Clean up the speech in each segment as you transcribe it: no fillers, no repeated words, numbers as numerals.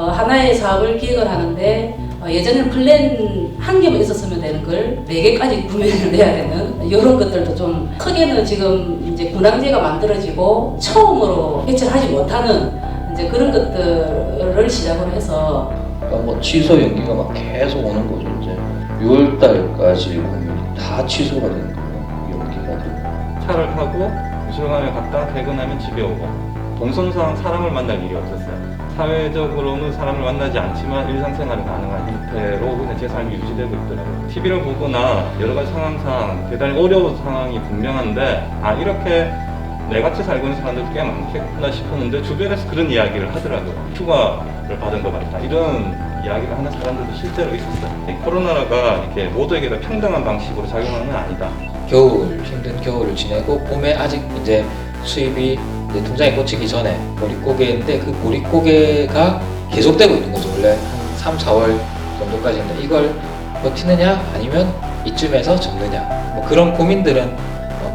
하나의 사업을 기획을 하는데 예전에는 플랜 한 개만 있었으면 되는 걸 4개까지 구매를 해야 되는 이런 것들도 좀 크게는 지금 이제 군항제가 만들어지고 처음으로 개최하지 못하는 이제 그런 것들을 시작으로 해서 뭐 취소 연기가 막 계속 오는 거죠. 이제 6월달까지 공연이 다 취소가 되는 거예요. 연기가 되고. 차를 타고 미술관에 갔다 퇴근하면 집에 오고 동성상 사람을 만날 일이 없었어요. 사회적으로는 사람을 만나지 않지만 일상생활은 가능한 형태로 그냥 제 삶이 유지되고 있더라고요. TV를 보거나 여러 가지 상황상 대단히 어려운 상황이 분명한데 이렇게 내같이 살고 있는 사람들도 꽤 많겠구나 싶었는데 주변에서 그런 이야기를 하더라고요. 휴가를 받은 것 같다. 이런 이야기를 하는 사람들도 실제로 있었어요. 코로나가 이렇게 모두에게 다 평등한 방식으로 작용하는 건 아니다. 겨울, 힘든 겨울을 지내고 봄에 아직 이제 수입이 이제 통장에 꽂히기 전에 보릿고개인데 그 보릿고개가 계속되고 있는 거죠. 원래 한 3, 4월 정도까지는 이걸 버티느냐 아니면 이쯤에서 접느냐 뭐 그런 고민들은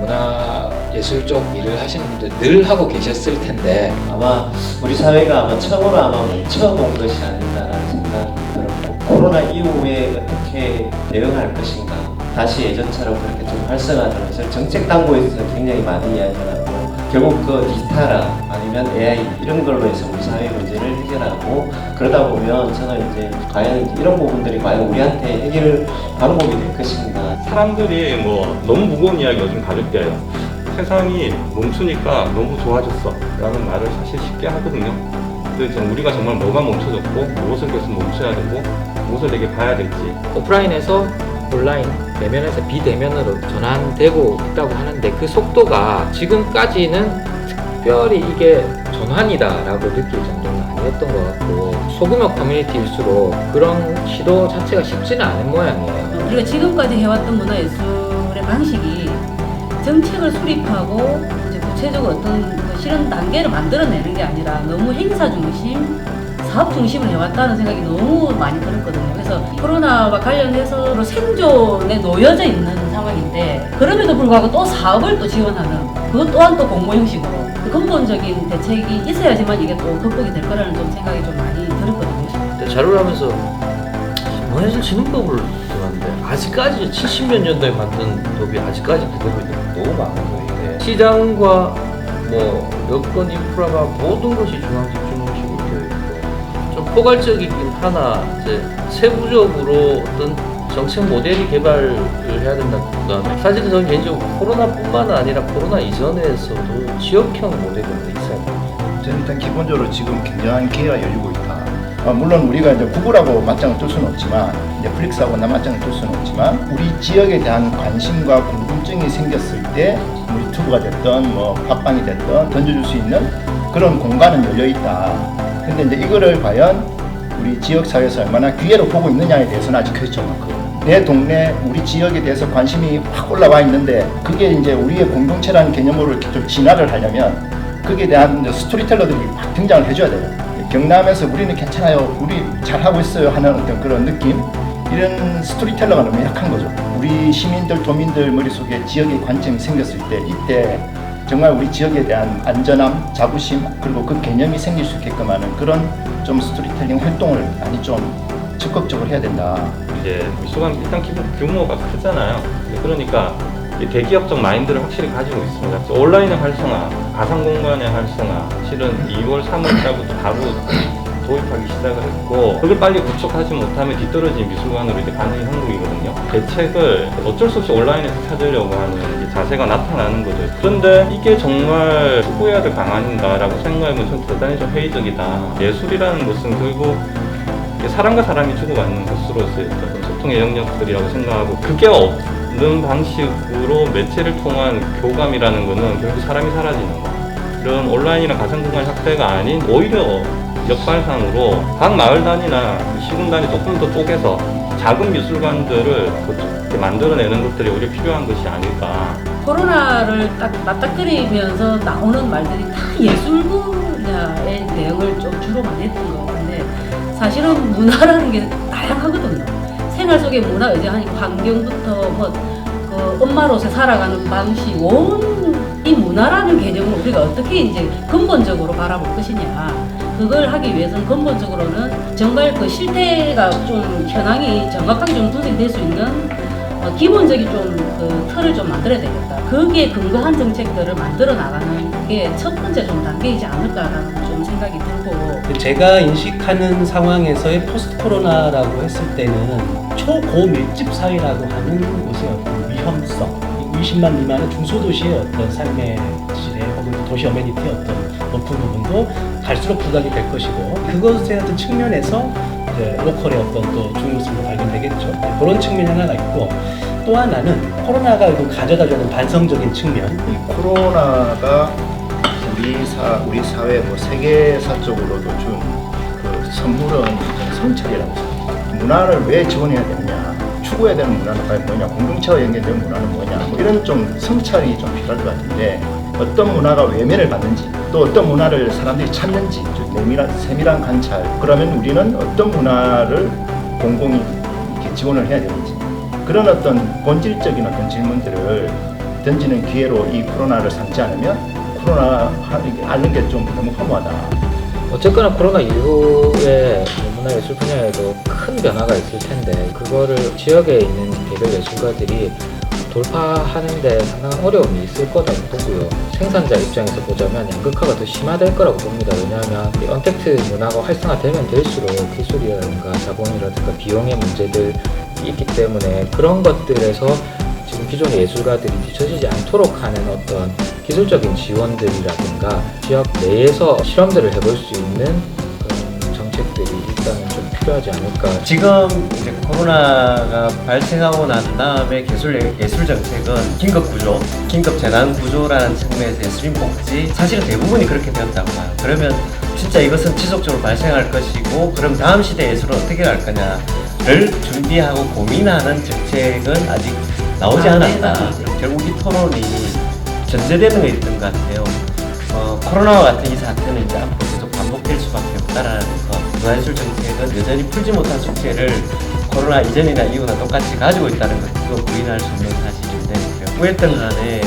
문화예술 쪽 일을 하시는 분들 늘 하고 계셨을 텐데 아마 우리 사회가 아마 처음으로 멈춰본 것이 아닌가라는 생각이 들었고 코로나 이후에 어떻게 대응할 것인가 다시 예전처럼 그렇게 좀 활성화하는 것을 정책 당국에서 굉장히 많이 이야기를 하고 결국 그 디지털화 아니면 AI 이런 걸로 해서 우리 사회 문제를 해결하고 그러다 보면 저는 이제 과연 이런 부분들이 과연 우리한테 해결 방법이 될 것인가. 사람들이 뭐 너무 무거운 이야기 요즘 가볍게 해요. 세상이 멈추니까 너무 좋아졌어 라는 말을 사실 쉽게 하거든요. 근데 지금 우리가 정말 뭐가 멈춰졌고 무엇을 계속 멈춰야 되고 무엇을 되게 봐야 될지 오프라인에서 온라인, 대면에서 비대면으로 전환되고 있다고 하는데 그 속도가 지금까지는 특별히 이게 전환이다라고 느낄 정도는 아니었던 것 같고 소규모 커뮤니티일수록 그런 시도 자체가 쉽지는 않은 모양이에요. 우리가 지금까지 해왔던 문화예술의 방식이 정책을 수립하고 이제 구체적으로 어떤 그 실현 단계를 만들어내는 게 아니라 너무 행사 중심, 사업 중심을 해왔다는 생각이 너무 많이 들었거든요. 그래서 코로나와 관련해서 생존에 놓여져 있는 상황인데 그럼에도 불구하고 또 사업을 또 지원하는 그것 또한 또 공모 형식으로 근본적인 대책이 있어야지만 이게 또 극복이 될 거라는 좀 생각이 좀 많이 들었거든요. 자료를 하면서 문화예술 진흥법을 들었는데 아직까지 70몇 년도에 만든 법이 아직까지 그대로 있는 게 너무 많은 거예요. 이게 시장과 뭐 여건 인프라가 모든 것이 중앙집중식으로 되어 있고 좀 포괄적이긴 하나 이제 세부적으로 어떤 정책 모델이 개발을 해야 된다기보다는 사실은 저는 개인적으로 코로나뿐만 아니라 코로나 이전에서도 지역형 모델이 있어야 돼요. 저는 일단 기본적으로 지금 굉장한 기회가 열리고 있다. 물론 우리가 이제 구글하고 맞짱을 뜰 수는 없지만 넷플릭스하고 맞짱을 뜰 수는 없지만 우리 지역에 대한 관심과 궁금증이 생겼을 때 유튜브가 됐든 뭐 팟빵이 됐든 던져줄 수 있는 그런 공간은 열려 있다. 근데 이제 이거를 과연 우리 지역 사회에서 얼마나 기회로 보고 있느냐에 대해서는 아직 퀘스천 마크. 내 동네 우리 지역에 대해서 관심이 확 올라와 있는데 그게 이제 우리의 공동체라는 개념으로 이렇게 좀 진화를 하려면 거기에 대한 스토리텔러들이 막 등장을 해줘야 돼요. 경남에서 우리는 괜찮아요, 우리 잘하고 있어요 하는 어떤 그런 느낌, 이런 스토리텔러가 너무 약한 거죠. 우리 시민들, 도민들 머릿속에 지역의 관점이 생겼을 때 이때 정말 우리 지역에 대한 안전함, 자부심 그리고 그 개념이 생길 수 있게끔 하는 그런 좀 스토리텔링 활동을 많이 좀 적극적으로 해야 된다. 이제 미술관 일단 규모가 크잖아요. 그러니까 대기업적 마인드를 확실히 가지고 있습니다. 온라인의 활성화, 가상공간의 활성화, 실은 2월, 3월달부터 바로 도입하기 시작을 했고 그걸 빨리 구축하지 못하면 뒤떨어진 미술관으로 이제 가는 형국이거든요. 대책을 어쩔 수 없이 온라인에서 찾으려고 하는 자세가 나타나는 거죠. 그런데 이게 정말 추구해야 될 방안인가라고 생각해보면 좀 대단히 좀 회의적이다. 예술이라는 것은 결국 사람과 사람이 주고받는 것으로서의 어떤 소통의 영역들이라고 생각하고 그게 없는 방식으로 매체를 통한 교감이라는 것은 결국 사람이 사라지는 거. 이런 온라인이나 가상공간 확대가 아닌 오히려 역발상으로 각 마을 단위나 시군 단위 조금 더 쪼개서 작은 미술관들을 이렇게 만들어내는 것들이 오히려 필요한 것이 아닐까. 코로나를 딱 맞닥뜨리면서 나오는 말들이 다 예술 분야의 내용을 좀 주로 많이 했던 것 같은데 사실은 문화라는 게 다양하거든요. 생활 속의 문화 의존하니까 환경부터 그 엄마로서 살아가는 방식, 이 문화라는 개념을 우리가 어떻게 이제 근본적으로 바라볼 것이냐. 그걸 하기 위해서는 근본적으로는 정말 그 실태가 좀 현황이 정확하게 좀 분석될 수 있는 기본적인 좀 그 틀을 좀 만들어야 되겠다. 거기에 근거한 정책들을 만들어 나가는 게 첫 번째 좀 단계이지 않을까라는 좀 생각이 들고. 제가 인식하는 상황에서의 포스트 코로나라고 했을 때는 초고밀집 사회라고 하는 것의 어떤 위험성, 20만 미만의 중소도시의 어떤 삶의 질에 혹은 도시 어메니티의 어떤 높은 부분도 갈수록 부각이 될 것이고, 그것의 어떤 측면에서 이제 로컬의 어떤 또 중요성도 발견되겠죠. 그런 측면이 하나가 있고, 또 하나는 코로나가 가져다주는 반성적인 측면. 이 코로나가 우리 사회 뭐 세계사적으로도 준 그 선물은 성찰이라고 생각합니다. 문화를 왜 지원해야 되느냐, 추구해야 되는 문화는 과연 뭐냐, 공동체와 연계된 문화는 뭐냐, 뭐 이런 좀 성찰이 좀 필요할 것 같은데, 어떤 문화가 외면을 받는지, 또 어떤 문화를 사람들이 찾는지 세밀한 관찰. 그러면 우리는 어떤 문화를 공공이 이렇게 지원을 해야 되는지, 그런 어떤 본질적인 어떤 질문들을 던지는 기회로 이 코로나를 삼지 않으면 코로나 앓는 게 좀 너무 허무하다. 어쨌거나 코로나 이후에 문화예술 분야에도 큰 변화가 있을 텐데, 그거를 지역에 있는 개별 예술가들이 돌파하는데 상당한 어려움이 있을 거라고 보고요. 생산자 입장에서 보자면 양극화가 더 심화될 거라고 봅니다. 왜냐하면 이 언택트 문화가 활성화되면 될수록 기술이라든가 자본이라든가 비용의 문제들이 있기 때문에, 그런 것들에서 지금 기존의 예술가들이 뒤처지지 않도록 하는 어떤 기술적인 지원들이라든가 지역 내에서 실험들을 해볼 수 있는 그런 정책들이 일단은 좀 필요하지 않을까. 지금 이제 코로나가 발생하고 난 다음에 예술 정책은 긴급 구조, 긴급 재난 구조라는 측면에서 예술인 복지, 사실은 대부분이 그렇게 되었다고 봐요. 그러면 진짜 이것은 지속적으로 발생할 것이고, 그럼 다음 시대 예술은 어떻게 갈 거냐를 준비하고 고민하는 정책은 아직 나오지 않았다. 결국 이 토론이 전제되는 게 있던 것 같아요. 코로나와 같은 이 사태는 이제 앞으로 계속 반복될 수밖에 없다라는 것. 문화예술 정책은 여전히 풀지 못한 숙제를 코로나 이전이나 이후나 똑같이 가지고 있다는 것, 그거 부인할 수 없는 사실인데, 후했던 간에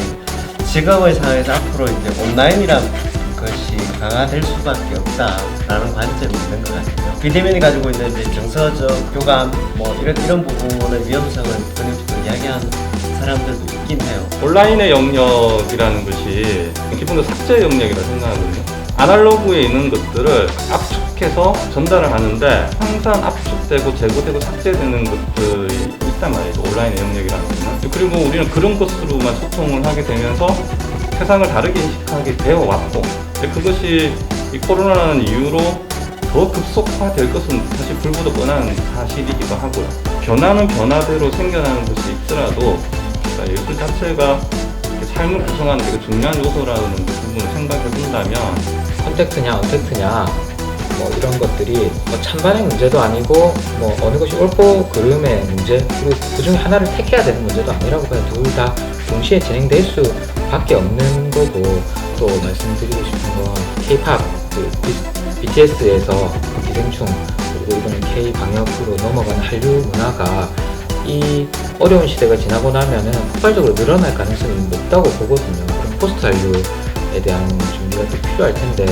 지금의 상황에서 앞으로 이제 온라인이라는 것이 강화될 수밖에 없다라는 관점이 있는 것 같아요. 비대면이 가지고 있는 이제 정서적 교감, 뭐 이런 부분의 위험성을 끊임없이 이야기하는 사람들도 있긴 해요. 온라인의 영역이라는 것이 기본적으로 삭제 영역이라 생각하거든요. 아날로그에 있는 것들을 압축해서 전달을 하는데 항상 압축되고 제거되고 삭제되는 것들이 있단 말이죠. 온라인의 영역이라는 거는. 그리고 우리는 그런 것으로만 소통을 하게 되면서 세상을 다르게 인식하게 되어 왔고, 그것이 이 코로나라는 이유로 더 급속화될 것은 사실 불보듯 뻔한 사실이기도 하고요. 변화는 변화대로 생겨나는 것이 있더라도 예술 자체가 삶을 구성하는 되게 중요한 요소라는 부분을 생각해 본다면, 컨택트냐 언택트냐 뭐 이런 것들이 뭐 찬반의 문제도 아니고 뭐 어느 것이 옳고 그름의 문제, 그리고 그 중에 하나를 택해야 되는 문제도 아니라고 봐요. 둘 다 동시에 진행될 수밖에 없는 거고, 또 말씀드리고 싶은 건 K-팝, BTS에서 기생충, 그리고 이번에 K-방역으로 넘어가는 한류 문화가 이 어려운 시대가 지나고 나면은 폭발적으로 늘어날 가능성이 높다고 보거든요. 그럼 포스트 한류에 대한 준비가 또 필요할 텐데,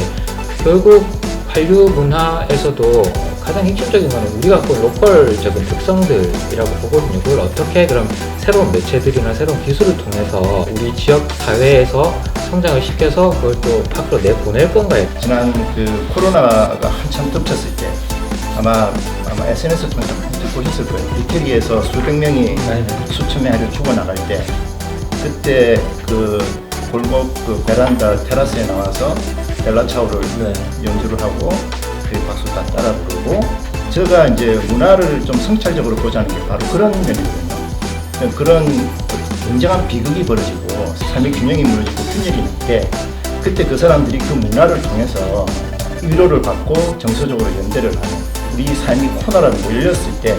결국 한류 문화에서도 가장 핵심적인 거는 우리가 갖고 있는 로컬적인 특성들이라고 보거든요. 그걸 어떻게 그럼 새로운 매체들이나 새로운 기술을 통해서 우리 지역 사회에서 성장을 시켜서 그걸 또 밖으로 내보낼 건가요? 지난 그 코로나가 한참 덮쳤을 때 아마 SNS 통해서 많이 보셨을 거예요. 이태리에서 수백 명이 수천 명이 죽어나갈 때, 그때 그 골목 그 베란다 테라스에 나와서 벨라차오를 연주를 하고 그 박수 다 따라 부르고, 제가 이제 문화를 좀 성찰적으로 보자는 게 바로 그런 면이거든요. 그런 굉장한 비극이 벌어지고 삶의 균형이 무너지고 균열이 있는데, 그때 그 사람들이 그 문화를 통해서 위로를 받고 정서적으로 연대를 하는, 우리 삶이 코너라로 몰렸을 때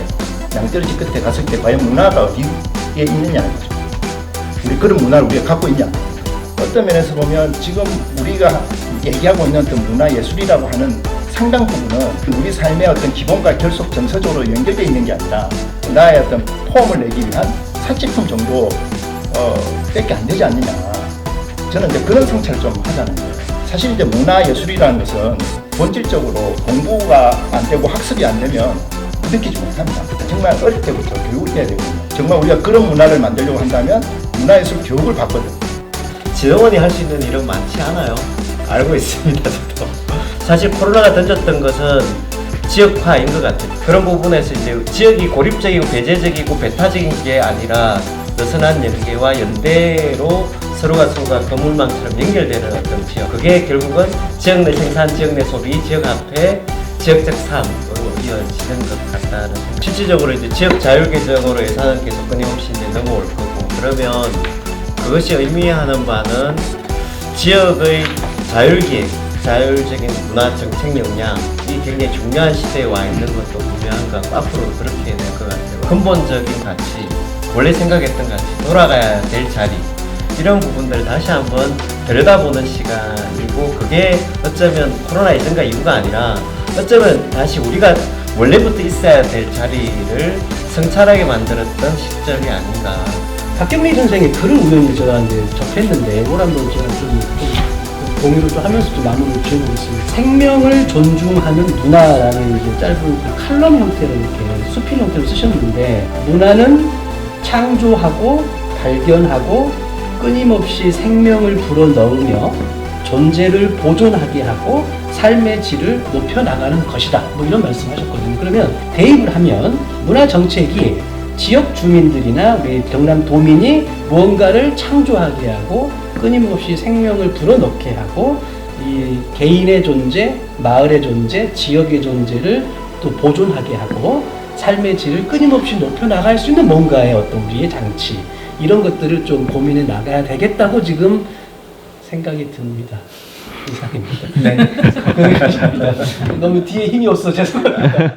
양떨어지 끝에 갔을 때 과연 문화가 어디에 있느냐는 거죠. 우리 그런 문화를 우리가 갖고 있냐. 어떤 면에서 보면 지금 우리가 얘기하고 있는 어떤 문화예술이라고 하는 상당 부분은 우리 삶의 어떤 기본과 결속 정서적으로 연결되어 있는 게 아니라 나의 어떤 폼을 내기 위한 사치품 정도 밖에 안 되지 않느냐. 저는 이제 그런 성찰을 좀 하자는 거예요. 사실 이제 문화예술이라는 것은 본질적으로 공부가 안 되고 학습이 안 되면 느끼지 못합니다. 정말 어릴 때부터 교육을 해야 되거든요. 정말 우리가 그런 문화를 만들려고 한다면 문화예술 교육을 받거든요. 지영원이 할 수 있는 일은 많지 않아요. 알고 있습니다, 저도. 사실 코로나가 던졌던 것은 지역화인 것 같아요. 그런 부분에서 이제 지역이 고립적이고 배제적이고 배타적인 게 아니라 느슨한 연계와 연대로 서로가 거물망처럼 연결되는 어떤 지역. 그게 결국은 지역 내 생산, 지역 내 소비, 지역 화폐, 지역적 삶으로 이어지는 것 같다는 생각. 실질적으로 이제 지역 자율개정으로 예산은 계속 끊임없이 이제 넘어올 거고, 그러면 그것이 의미하는 바는 지역의 자율기획, 자율적인 문화 정책 역량이 굉장히 중요한 시대에 와 있는 것도 분명한 것 같고, 앞으로 그렇게 될 것 같아요. 근본적인 가치, 원래 생각했던 가치, 돌아가야 될 자리, 이런 부분들을 다시 한번 들여다보는 시간이고, 그게 어쩌면 코로나 이전과 이후가 아니라 어쩌면 다시 우리가 원래부터 있어야 될 자리를 성찰하게 만들었던 시점이 아닌가. 박경리 선생의 글을 우연히 제가 이제 접했는데, 이걸 한번 제가 좀 공유를 좀 하면서 좀 마무리를 지어보겠습니다. 생명을 존중하는 문화라는 이제 짧은 그 칼럼 형태로 이렇게 수필 형태로 쓰셨는데, 문화는 창조하고 발견하고 끊임없이 생명을 불어넣으며 존재를 보존하게 하고 삶의 질을 높여나가는 것이다. 뭐 이런 말씀하셨거든요. 그러면 대입을 하면 문화 정책이 지역 주민들이나 우리 경남 도민이 무언가를 창조하게 하고 끊임없이 생명을 불어넣게 하고 이 개인의 존재, 마을의 존재, 지역의 존재를 또 보존하게 하고 삶의 질을 끊임없이 높여나갈 수 있는 뭔가의 어떤 우리의 장치, 이런 것들을 좀 고민해 나가야 되겠다고 지금 생각이 듭니다. 이상입니다. 네. 너무 뒤에 힘이 없어 죄송합니다.